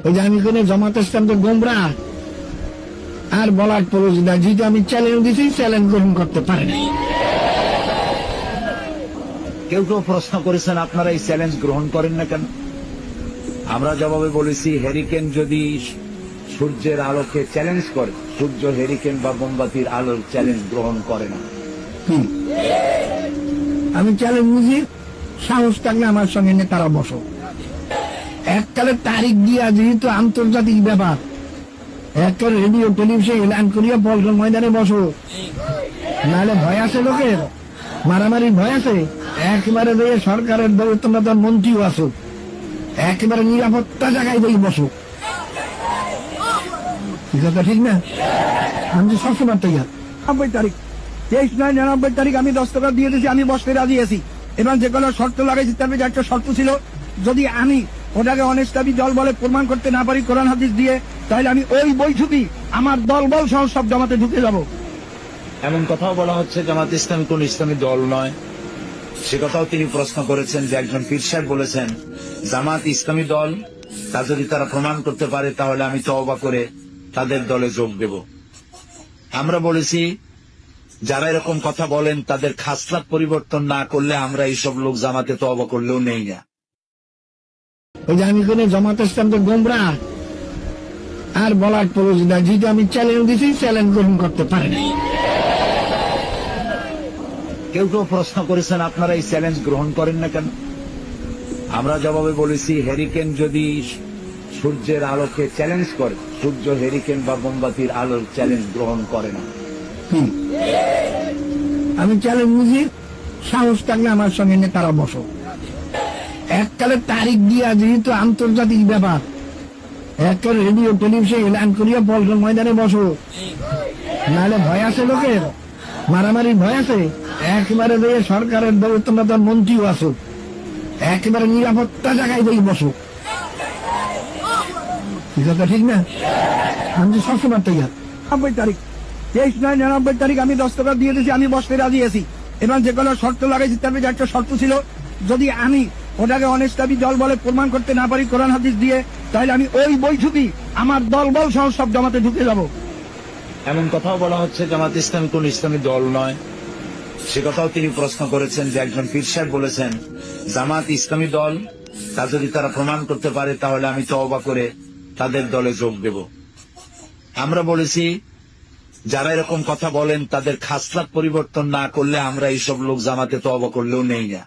ওই যে আমি কোন জামাত ইসলাম তো গোমরা আর বলার প্রয়োজন নাই, যেটা আমি চ্যালেঞ্জ দিচ্ছি চ্যালেঞ্জ গ্রহণ করতে পারে নাই। কেউ কেউ প্রশ্ন করেছেন আপনারা এই চ্যালেঞ্জ গ্রহণ করেন না কেন? আমরা জবাবে বলেছি, হ্যারিকেন যদি সূর্যের আলোকে চ্যালেঞ্জ করে, সূর্য হ্যারিকেন বা মোমবাতির আলোর চ্যালেঞ্জ গ্রহণ করে না। আমি চ্যালেঞ্জ বুঝি, সাহস থাকলে আমার সঙ্গে নেতারা বসো। এককালে তারিখ দিয়া যেহেতু আন্তর্জাতিক ব্যাপার, এককালে রেডিও টেলিভিশন এলান করিয়া পল্টন ময়দানে বসো, নাহলে ভয় আছে লোকের, মারামারি ভয় আছে। একেবারে দিয়ে সরকারের তোমরা তো মন্ত্রীও আছো, একেবারে নিরাপত্তা জায়গায় দিয়ে বসো। কথা ঠিক না? আমি সবসময় তৈরি 90 তারিখ 23/9/99 তারিখ আমি দস্তখত দিয়ে দিয়েছি, আমি বসতে রাজি আছি। এবং যে কোনো শর্ত লাগাইছি, তার মধ্যে একটা শর্ত ছিল, যদি আমি ওটাকে অনেস্টাবি দল বলে প্রমাণ করতে না পারি কোরআন হাদিস দিয়ে, তাহলে আমি ওই বৈঠকই আমার দল বল সহ সব জামাতে ঢুকে যাব। এমন কথাও বলা হচ্ছে জামাত ইসলামী কোন ইসলামী দল নয়। সে কথাও তিনি প্রশ্ন করেছেন যে একজন পীর সাহেব বলেছেন জামাত ইসলামী দল, তা যদি তারা প্রমাণ করতে পারে তাহলে আমি তওবা করে তাদের দলে যোগ দেব। আমরা বলেছি যারা এরকম কথা বলেন তাদের খাসলাত পরিবর্তন না করলে আমরা এইসব লোক জামাতে তওবা করলেও নেই না। ওই যে আমি কোন জামাত ইসলাম তো গোমরা আর বলার প্রয়োজন নাই, যেটা আমি চ্যালেঞ্জ দিচ্ছি চ্যালেঞ্জ গ্রহণ করতে পারে নাই। কেউ কেউ প্রশ্ন করেছেন আপনারা এই চ্যালেঞ্জ গ্রহণ করেন না কেন? আমরা জবাবে বলেছি, হ্যারিকেন যদি সূর্যের আলোকে চ্যালেঞ্জ করে, সূর্য হ্যারিকেন বা মোমবাতির আলোর চ্যালেঞ্জ গ্রহণ করে না। আমি চ্যালেঞ্জ বুঝি, সাহস থাকলে আমার সঙ্গে নেতারা বসো। এককালে তারিখ দিয়া যেহেতু আন্তর্জাতিক ব্যাপার, এককালে রেডিও টেলিভিশন এলান করিয়া পল্টন ময়দানে বসো, নাহলে ভয় আছে লোকের, মারামারি ভয় আছে। একেবারে দিয়ে সরকারের তোমরা তো মন্ত্রীও আছো, একেবারে নিরাপত্তা জায়গায় দিয়ে বসো। কথা ঠিক না? আমি সবসময় তৈরি 90 তারিখ 23/9/99 তারিখ আমি দস্তখত দিয়ে দিয়েছি, আমি বসতে রাজি আছি। এবং যে কোনো শর্ত লাগাইছি, তার মধ্যে একটা শর্ত ছিল, যদি আমি ওটাকে অনেস্টাবি দল বলে প্রমাণ করতে না পারি কোরআন হাদিস দিয়ে, তাহলে আমি ওই বৈঠকই আমার দল বল সহ সব জামাতে ঢুকে যাব। এমন কথাও বলা হচ্ছে জামাত ইসলামী কোন ইসলামী দল নয়। সে কথাও তিনি প্রশ্ন করেছেন যে একজন পীর সাহেব বলেছেন জামাত ইসলামী দল, তা যদি তারা প্রমাণ করতে পারে তাহলে আমি তওবা করে তাদের দলে যোগ দেব। আমরা বলেছি যারা এরকম কথা বলেন তাদের খাসলাত পরিবর্তন না করলে আমরা এইসব লোক জামাতে তওবা করলেও নেই না।